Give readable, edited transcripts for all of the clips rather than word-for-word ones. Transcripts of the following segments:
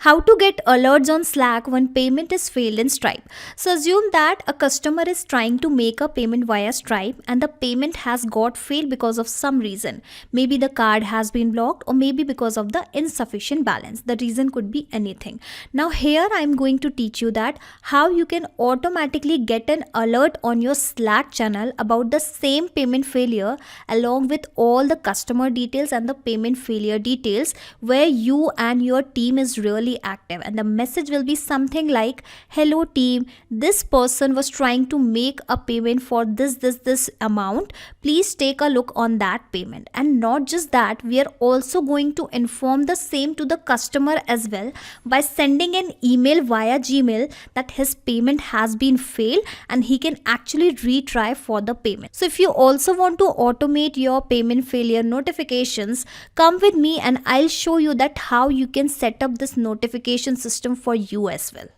How to get alerts on Slack when payment is failed in Stripe. So assume that a customer is trying to make a payment via Stripe and the payment has got failed because of some reason. Maybe the card has been blocked or maybe because of the insufficient balance. The reason could be anything. Now here I am going to teach you that how you can automatically get an alert on your Slack channel about the same payment failure along with all the customer details and the payment failure details where you and your team is really active, and the message will be something like, hello team, this person was trying to make a payment for this amount, please take a look on that payment. And not just that, we are also going to inform the same to the customer as well by sending an email via Gmail that his payment has been failed and he can actually retry for the payment. So if you also want to automate your payment failure notifications, come with me and I'll show you that how you can set up this notification system for you as well.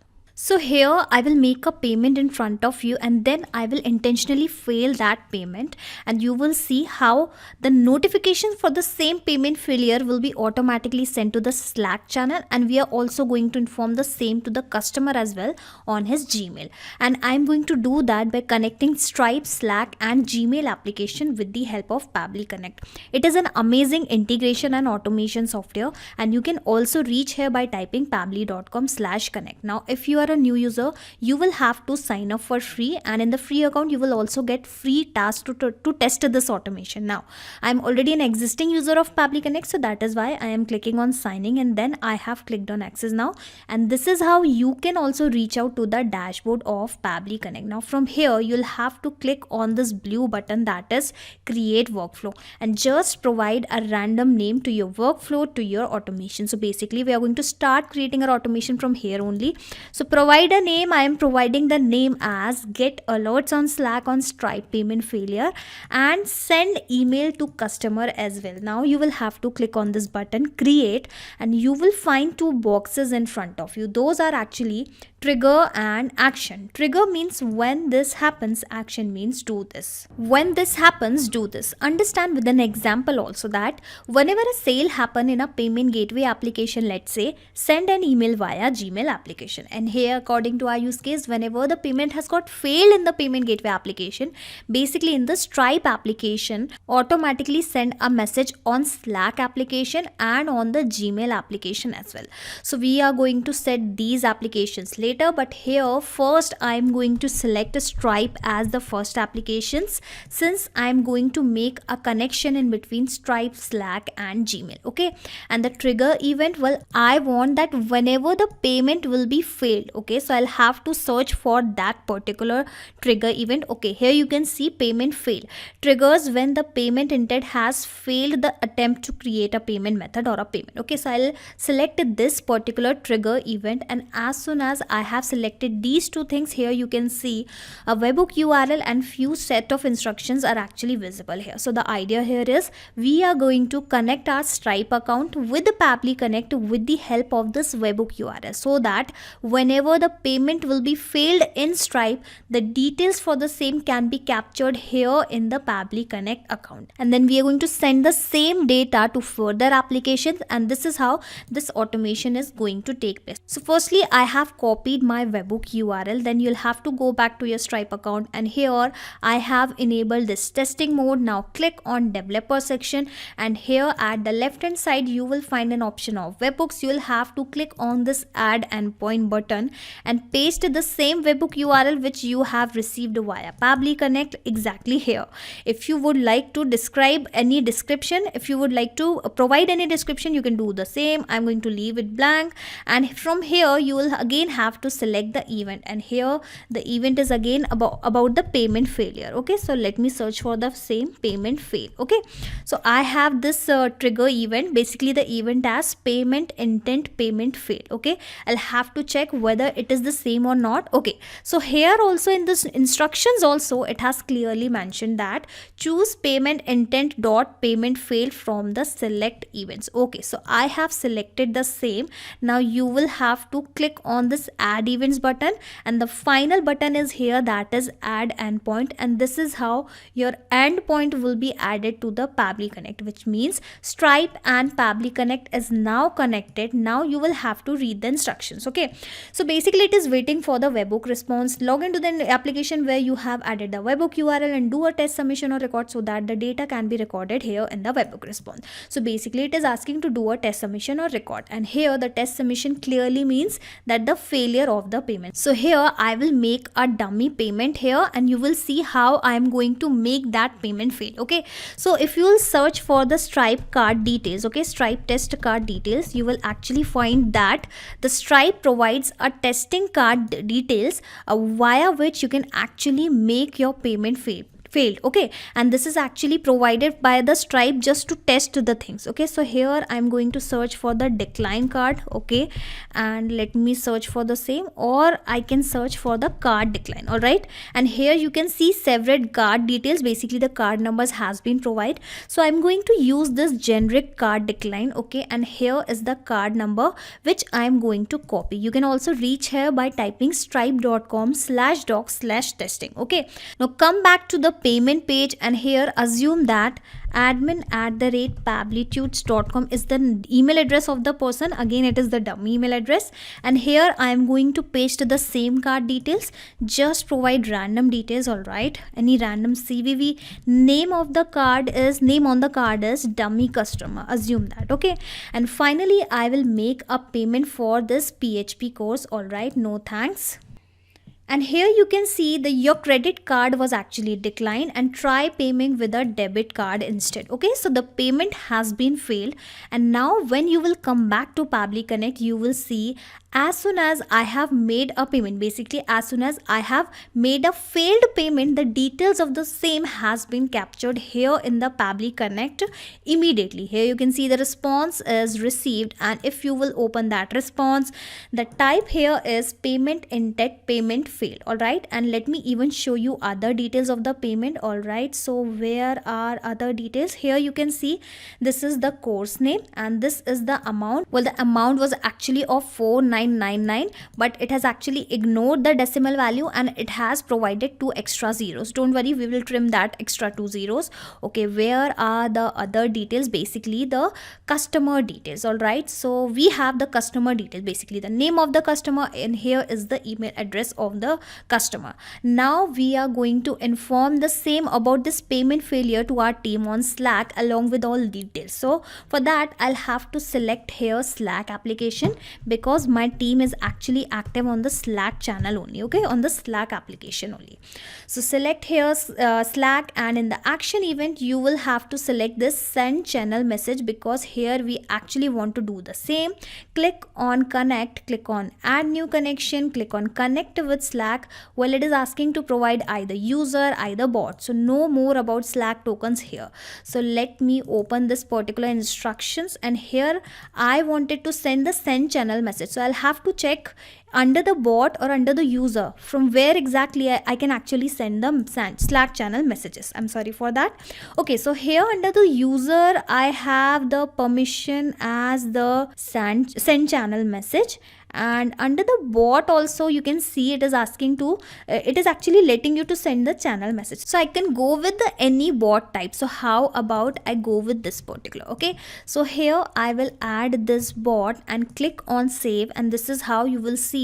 So here I will make a payment in front of you and then I will intentionally fail that payment, and you will see how the notification for the same payment failure will be automatically sent to the Slack channel, and we are also going to inform the same to the customer as well on his Gmail. And I'm going to do that by connecting Stripe, Slack and Gmail application with the help of Pabbly Connect. It is an amazing integration and automation software, and you can also reach here by typing pabbly.com/connect. Now if you are a new user, you will have to sign up for free, and in the free account you will also get free tasks to test this automation. Now I'm already an existing user of Pabbly Connect, so that is why I am clicking on signing and then I have clicked on access now, and this is how you can also reach out to the dashboard of Pabbly Connect. Now from here you'll have to click on this blue button that is create workflow and just provide a random name to your workflow, to your automation. So basically we are going to start creating our automation from here only. So provide a name. I am providing the name as get alerts on Slack on Stripe payment failure and send email to customer as well. Now you will have to click on this button create, and you will find two boxes in front of you. Those are actually trigger and action. Trigger means when this happens, action means do this. When this happens, do this. Understand with an example also that whenever a sale happen in a payment gateway application, let's say, send an email via Gmail application. And here according to our use case, whenever the payment has got failed in the payment gateway application, basically in the Stripe application automatically send a message on Slack application and on the Gmail application as well. So we are going to set these applications later, but here first I'm going to select Stripe as the first applications, since I'm going to make a connection in between Stripe, Slack and Gmail. Okay, and the trigger event, well, I want that whenever the payment will be failed. Okay, so I'll have to search for that particular trigger event. Okay, here you can see payment failed. Triggers when the payment intent has failed the attempt to create a payment method or a payment. Okay, so I'll select this particular trigger event, and as soon as I have selected these two things, here you can see a webhook URL and few set of instructions are actually visible here. So the idea here is we are going to connect our Stripe account with the Pabbly Connect with the help of this webhook URL, so that whenever the payment will be failed in Stripe, the details for the same can be captured here in the Pabbly Connect account, and then we are going to send the same data to further applications, and this is how this automation is going to take place. So firstly I have copied my webhook URL, then you'll have to go back to your Stripe account, and here I have enabled this testing mode. Now click on developer section, and here at the left hand side you will find an option of webhooks. You will have to click on this add endpoint button and paste the same webhook URL which you have received via Pabbly Connect exactly here. If you would like to describe any description, if you would like to provide any description, you can do the same. I'm going to leave it blank, and from here you will again have to select the event, and here the event is again about the payment failure. Okay, so let me search for the same payment fail. Okay, so I have this trigger event, basically the event as payment intent payment fail. Okay, I'll have to check whether it is the same or not. Okay, so here also in this instructions also it has clearly mentioned that choose payment intent dot payment fail from the select events. Okay, so I have selected the same. Now you will have to click on this add events button, and the final button is here, that is add endpoint. And this is how your endpoint will be added to the Pabbly Connect, which means Stripe and Pabbly Connect is now connected. Now you will have to read the instructions. Okay, so basically it is waiting for the webhook response. Log into the application where you have added the webhook URL and do a test submission or record so that the data can be recorded here in the webhook response. So basically it is asking to do a test submission or record, and here the test submission clearly means that the failure of the payment. So here I will make a dummy payment here, and you will see how I am going to make that payment fail. Okay, so if you will search for the Stripe card details, okay, Stripe test card details, you will actually find that the Stripe provides a testing card details via which you can actually make your payment failed. Okay, and this is actually provided by the Stripe just to test the things. Okay, so here I'm going to search for the decline card. Okay, and let me search for the same, or I can search for the card decline. All right, and here you can see several card details. Basically the card numbers has been provided, so I'm going to use this generic card decline. Okay, and here is the card number which I'm going to copy. You can also reach here by typing stripe.com/doc/testing. Okay, now come back to the payment page, and here assume that admin@pabblytudes.com is the email address of the person. Again, it is the dummy email address, and here I am going to paste the same card details. Just provide random details. All right, any random CVV. Name on the card is dummy customer, assume that. Okay, and finally I will make a payment for this PHP course. All right, no thanks. And here you can see your credit card was actually declined, and try payment with a debit card instead. Okay, so the payment has been failed, and now when you will come back to Pabbly Connect, you will see as soon as I have made a payment, basically as soon as I have made a failed payment, the details of the same has been captured here in the Pabbly Connect immediately. Here you can see the response is received, and if you will open that response, the type here is payment intent, payment failed. All right, and let me even show you other details of the payment. All right, so where are other details? Here you can see this is the course name, and this is the amount. Well, the amount was actually of 4999, but it has actually ignored the decimal value and it has provided 2 extra zeros. Don't worry, we will trim that extra 2 zeros. Okay, where are the other details? Basically the customer details. All right, so we have the customer details, basically the name of the customer, and here is the email address of the customer. Now we are going to inform the same about this payment failure to our team on Slack along with all details. So for that I'll have to select here Slack application, because my team is actually active on the Slack channel only. Okay, on the Slack application only. So select here Slack, and in the action event you will have to select this send channel message, because here we actually want to do the same. Click on connect, click on add new connection, click on connect with Slack. Well, it is asking to provide either user, either bot, so no more about Slack tokens here. So let me open this particular instructions, and here I wanted to send the send channel message. So I'll have to check under the bot or under the user from where exactly I can actually send them Slack channel messages. I'm sorry for that. Okay, so here under the user I have the permission as the send channel message, and under the bot also you can see it is asking to it is actually letting you to send the channel message. So I can go with the any bot type. So how about I go with this particular? Okay, so here I will add this bot and click on save, and this is how you will see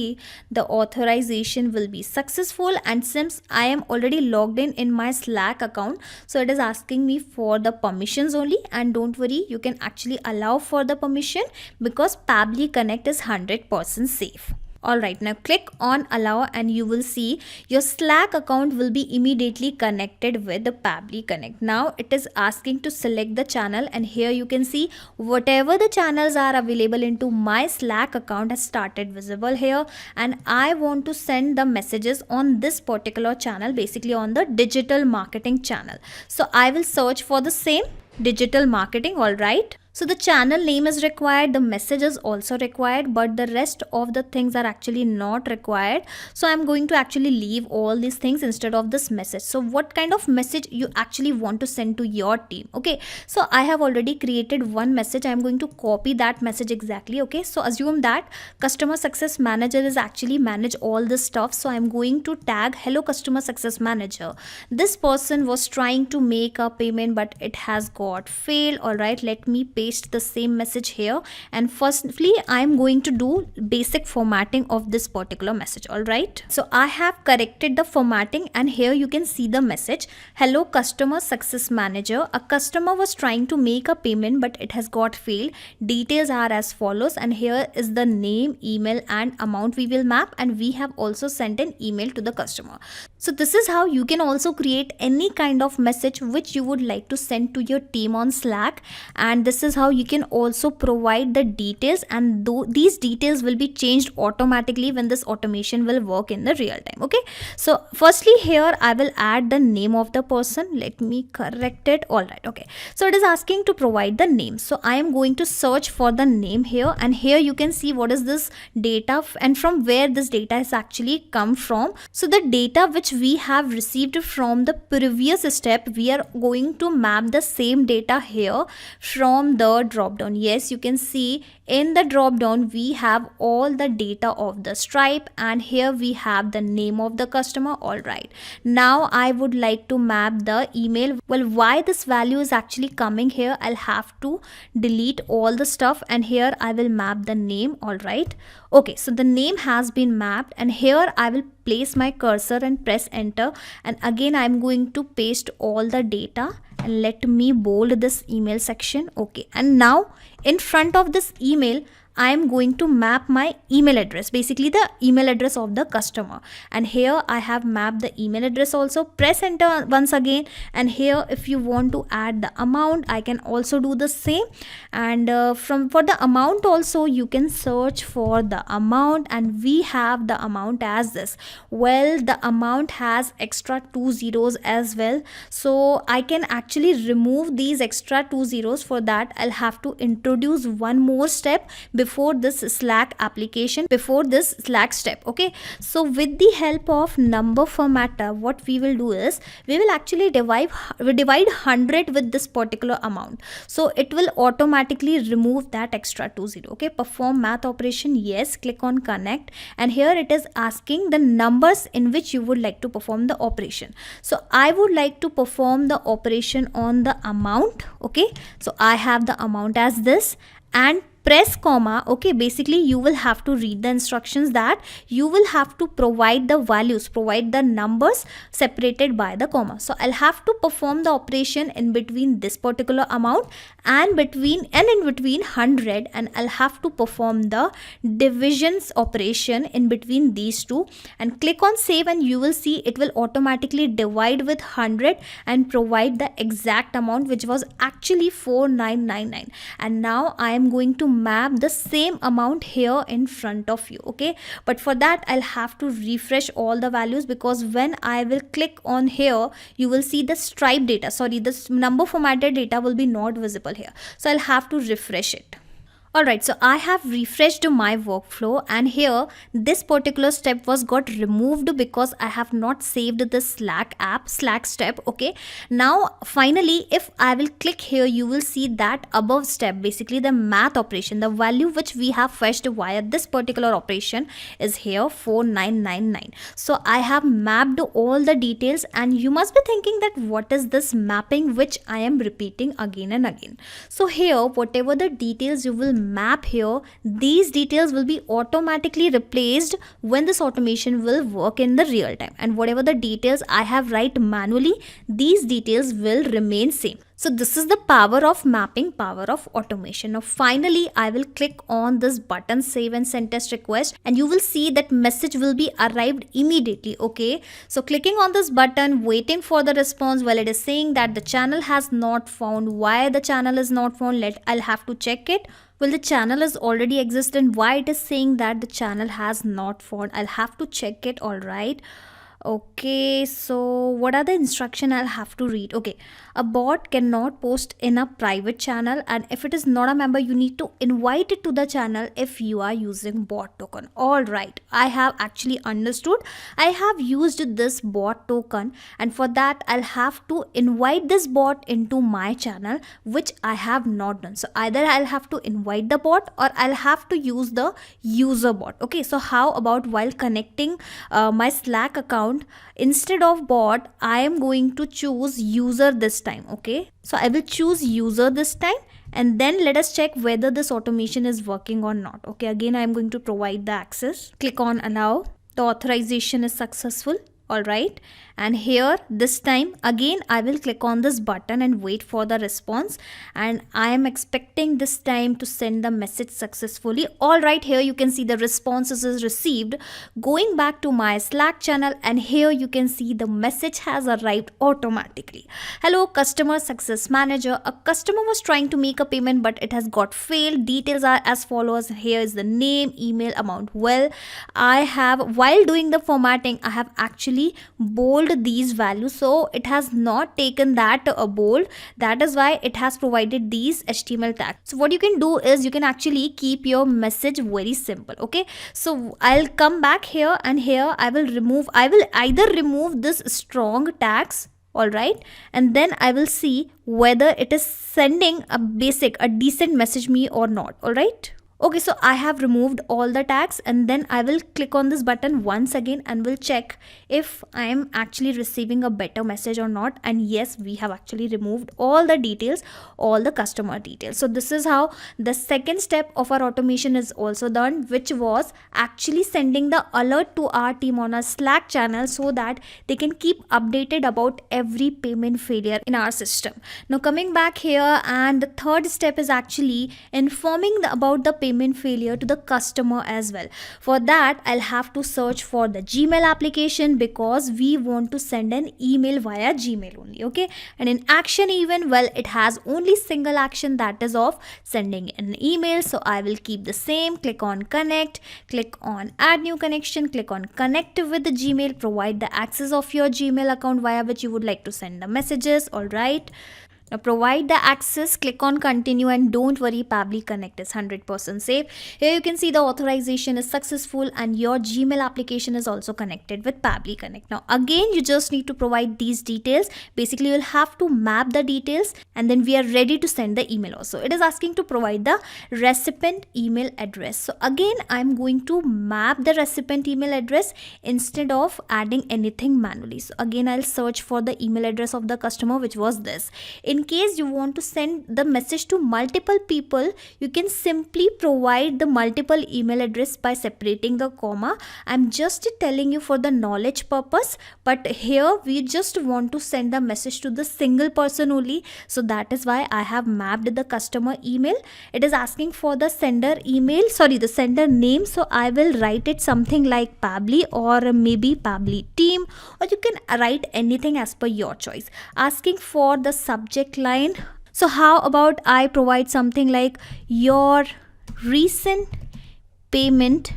the authorization will be successful. And since I am already logged in my Slack account, so it is asking me for the permissions only, and don't worry, you can actually allow for the permission because Pabbly Connect is 100% safe. Alright, now click on allow and you will see your Slack account will be immediately connected with the Pabbly Connect. Now it is asking to select the channel, and here you can see whatever the channels are available into my Slack account has started visible here, and I want to send the messages on this particular channel, basically on the digital marketing channel. So I will search for the same digital marketing. Alright, So the channel name is required, the message is also required, but the rest of the things are actually not required. So I'm going to actually leave all these things instead of this message. So what kind of message you actually want to send to your team? Okay, so I have already created one message. I'm going to copy that message exactly. Okay, so assume that customer success manager is actually manage all this stuff. So I'm going to tag hello customer success manager. This person was trying to make a payment but it has got failed. All right, let me paste the same message here, and firstly I'm going to do basic formatting of this particular message. All right, so I have corrected the formatting, and here you can see the message, hello customer success manager, a customer was trying to make a payment but it has got failed. Details are as follows, and here is the name, email and amount we will map, and we have also sent an email to the customer. So this is how you can also create any kind of message which you would like to send to your team on Slack, and this is how you can also provide the details, and these details will be changed automatically when this automation will work in the real time. Okay, so firstly here I will add the name of the person. Let me correct it. All right, okay, so it is asking to provide the name, so I am going to search for the name here, and here you can see what is this data and from where this data is actually come from. So the data which we have received from the previous step, we are going to map the same data here from the drop down. Yes, you can see in the drop down we have all the data of the Stripe, and here we have the name of the customer. All right, now I would like to map the email. Well, why this value is actually coming here, I'll have to delete all the stuff, and here I will map the name. All right, okay, so the name has been mapped, and here I will place my cursor and press enter, and again I'm going to paste all the data, and let me bold this email section. Okay, and now in front of this email I am going to map my email address, basically the email address of the customer, and here I have mapped the email address also. Press enter once again, and here if you want to add the amount I can also do the same, and for the amount also you can search for the amount, and we have the amount as this. Well, the amount has extra 2 zeros as well, so I can actually remove these extra 2 zeros. For that I'll have to introduce one more step before this Slack application, before this Slack step. Okay, so with the help of number formatter, what we will do is we will actually divide 100 with this particular amount, so it will automatically remove that extra 20. Okay, perform math operation. Yes, click on connect, and here it is asking the numbers in which you would like to perform the operation. So I would like to perform the operation on the amount. Okay, so I have the amount as this, and press comma. Okay, basically you will have to read the instructions that you will have to provide the values, provide the numbers separated by the comma. So I'll have to perform the operation in between this particular amount and in between 100, and I'll have to perform the divisions operation in between these two, and click on save, and you will see it will automatically divide with 100 and provide the exact amount, which was actually 4999. And now I am going to map the same amount here in front of you. Okay, but for that I'll have to refresh all the values, because when I will click on here you will see the Stripe data, sorry, this number formatted data will be not visible here, so I'll have to refresh it. Alright, so I have refreshed my workflow, and here this particular step was got removed because I have not saved the Slack step. Okay, now finally if I will click here you will see that above step, basically the math operation, the value which we have fetched via this particular operation is here 4999. So I have mapped all the details, and you must be thinking that what is this mapping which I am repeating again and again. So here whatever the details you will map here, these details will be automatically replaced when this automation will work in the real time, and whatever the details I have write manually, these details will remain same. So this is the power of mapping, power of automation. Now finally I will click on this button save and send test request, and you will see that message will be arrived immediately. Okay, so clicking on this button, waiting for the response. Well, it is saying that the channel has not found. Why the channel is not found? I'll have to check it. Well, the channel is already existent. Why it is saying that the channel has not found? I'll have to check it. All right. Okay, so what are the instruction I'll have to read? Okay, a bot cannot post in a private channel, and if it is not a member, you need to invite it to the channel if you are using bot token. All right, I have actually understood. I have used this bot token, and for that I'll have to invite this bot into my channel, which I have not done. So either I'll have to invite the bot or I'll have to use the user bot. Okay, so how about while connecting my Slack account, instead of bot I am going to choose user this time. Okay, so I will choose user this time, and then let us check whether this automation is working or not. Okay, again I am going to provide the access, click on allow. The authorization is successful. All right, and here this time again I will click on this button and wait for the response, and I am expecting this time to send the message successfully. All right, here you can see the responses is received. Going back to my Slack channel, and here you can see the message has arrived automatically. Hello customer success manager, a customer was trying to make a payment but it has got failed. Details are as follows. Here is the name, email, amount. Well, I have, while doing the formatting, I have actually bold these values, so it has not taken that bold. That is why it has provided these HTML tags. So what you can do is you can actually keep your message very simple. Okay, so I'll come back here, and here I will either remove this strong tags. All right, and then I will see whether it is sending a decent message me or not. All right. Okay, so I have removed all the tags, and then I will click on this button once again and will check if I am actually receiving a better message or not. And yes, we have actually removed all the details, all the customer details. So this is how the second step of our automation is also done, which was actually sending the alert to our team on our Slack channel so that they can keep updated about every payment failure in our system. Now coming back here, and the third step is actually informing about the payment failure to the customer as well. For that I'll have to search for the Gmail application, because we want to send an email via Gmail only. Okay, and in action event, well, it has only single action, that is of sending an email. So I will keep the same, click on connect, click on add new connection, click on connect with the Gmail, provide the access of your Gmail account via which you would like to send the messages. All right, now provide the access, click on continue, and don't worry, Pabbly Connect is 100% safe. Here you can see the authorization is successful and your Gmail application is also connected with Pabbly Connect. Now again, you just need to provide these details. Basically, you'll have to map the details, and then we are ready to send the email also. It is asking to provide the recipient email address. So again, I'm going to map the recipient email address instead of adding anything manually. So again, I'll search for the email address of the customer, which was this. In case you want to send the message to multiple people, you can simply provide the multiple email address by separating the comma. I'm just telling you for the knowledge purpose, but here we just want to send the message to the single person only. So that is why I have mapped the customer email. It is asking for the sender the sender name. So I will write it something like Pabbly, or maybe Pabbly team, or you can write anything as per your choice. Asking for the subject line. So how about I provide something like your recent payment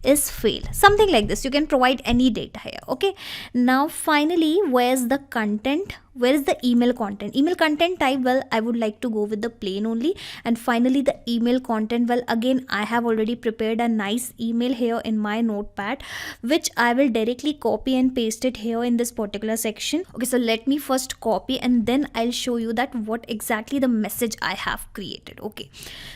is failed, something like this. You can provide any data here. Okay, now finally, where's the content? Where is the email content? Email content type, well, I would like to go with the plain only. And finally, the email content, well, again, I have already prepared a nice email here in my notepad, which I will directly copy and paste it here in this particular section. Okay, so let me first copy, and then I'll show you that what exactly the message I have created. Okay,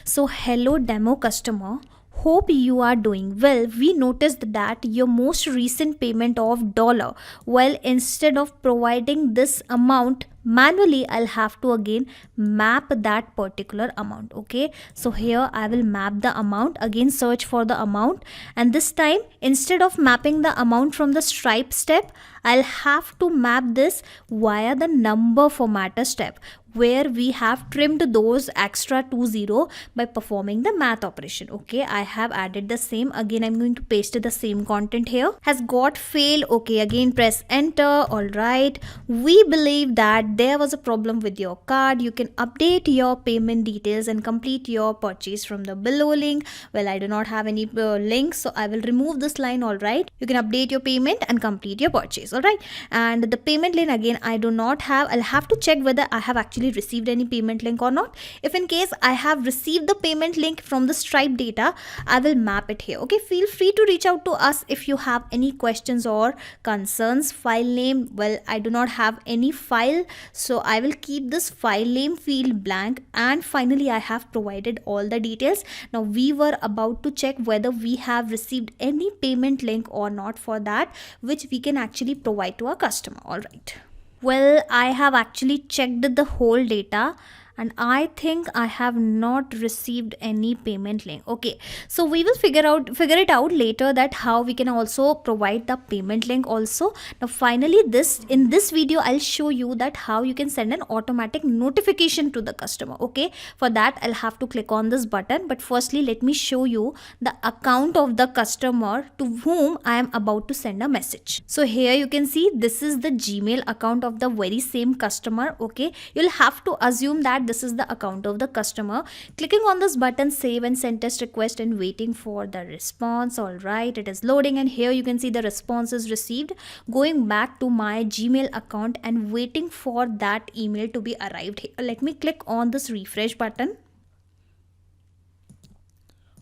so hello demo customer, hope you are doing well. We noticed that your most recent payment of $, well, instead of providing this amount manually, I'll have to again map that particular amount. Okay, so here I will map the amount, again search for the amount, and this time instead of mapping the amount from the Stripe step, I'll have to map this via the number formatter step. where we have trimmed those extra 20 by performing the math operation. Okay, I have added the same. Again, I'm going to paste the same content here. Has got failed. Okay, again press enter. All right, we believe that there was a problem with your card. You can update your payment details and complete your purchase from the below link. Well, I do not have any link, so I will remove this line. All right, you can update your payment and complete your purchase. All right, and the payment link, again, I do not have. I'll have to check whether I have actually received any payment link or not. If in case I have received the payment link from the Stripe data, I will map it here. Okay, feel free to reach out to us if you have any questions or concerns. File name, well, I do not have any file, so I will keep this file name field blank. And finally, I have provided all the details. Now we were about to check whether we have received any payment link or not. For that, which we can actually provide to our customer. All right, well, I have actually checked the whole data and I think I have not received any payment link. Okay, so we will figure it out later that how we can also provide the payment link also. Now finally, in this video I'll show you that how you can send an automatic notification to the customer. Okay, for that I'll have to click on this button, but firstly let me show you the account of the customer to whom I am about to send a message. So here you can see this is the Gmail account of the very same customer. Okay, you'll have to assume that this is the account of the customer. Clicking on this button, save and send test request, and waiting for the response. All right, it is loading, and here you can see the response is received. Going back to my Gmail account and waiting for that email to be arrived here. Let me click on this refresh button.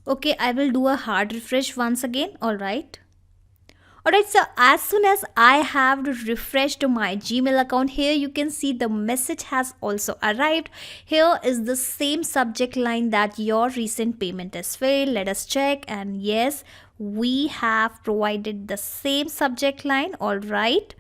Okay, I will do a hard refresh once again. All right. Alright, so as soon as I have refreshed my Gmail account, here you can see the message has also arrived. Here is the same subject line that your recent payment has failed. Let us check, and yes, we have provided the same subject line. Alright.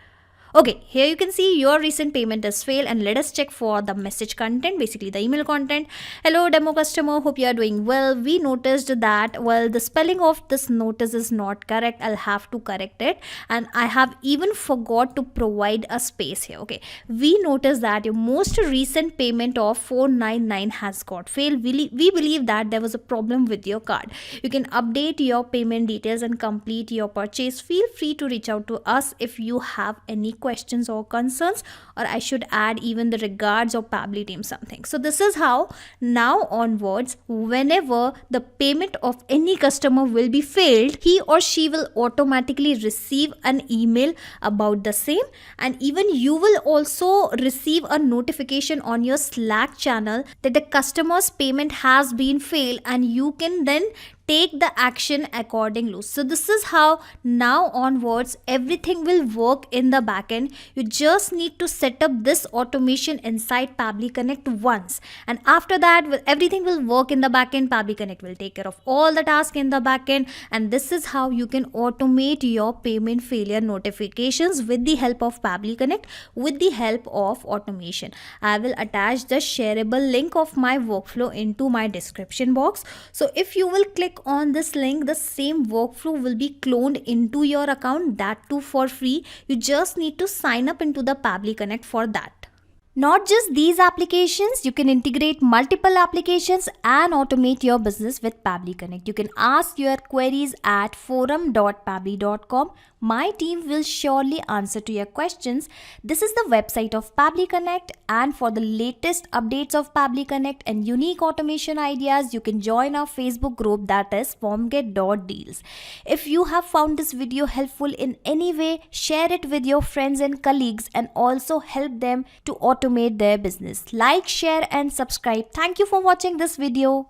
Okay, here you can see your recent payment has failed, and let us check for the message content, basically the email content. Hello demo customer, hope you are doing well. We noticed that, well, the spelling of this notice is not correct. I'll have to correct it, and I have even forgot to provide a space here. Okay, we noticed that your most recent payment of 499 has got failed. We believe that there was a problem with your card. You can update your payment details and complete your purchase. Feel free to reach out to us if you have any questions or concerns, or I should add even the regards or Pabbly team something. So this is how now onwards, whenever the payment of any customer will be failed, he or she will automatically receive an email about the same, and even you will also receive a notification on your Slack channel that the customer's payment has been failed, and you can then take the action accordingly. So this is how now onwards everything will work in the backend. You just need to set up this automation inside Pabbly Connect once, and after that everything will work in the backend. Pabbly Connect will take care of all the tasks in the backend, and this is how you can automate your payment failure notifications with the help of Pabbly Connect, with the help of automation. I will attach the shareable link of my workflow into my description box. So if you will click on this link, the same workflow will be cloned into your account, that too for free. You just need to sign up into the Pabbly Connect for that. Not just these applications, you can integrate multiple applications and automate your business with Pabbly Connect. You can ask your queries at forum.pabbly.com. My team will surely answer to your questions. This is the website of Pabbly Connect, and for the latest updates of Pabbly Connect and unique automation ideas, you can join our Facebook group, that is formget.deals. If you have found this video helpful in any way, share it with your friends and colleagues, and also help them to automate their business. Like, share and subscribe. Thank you for watching this video.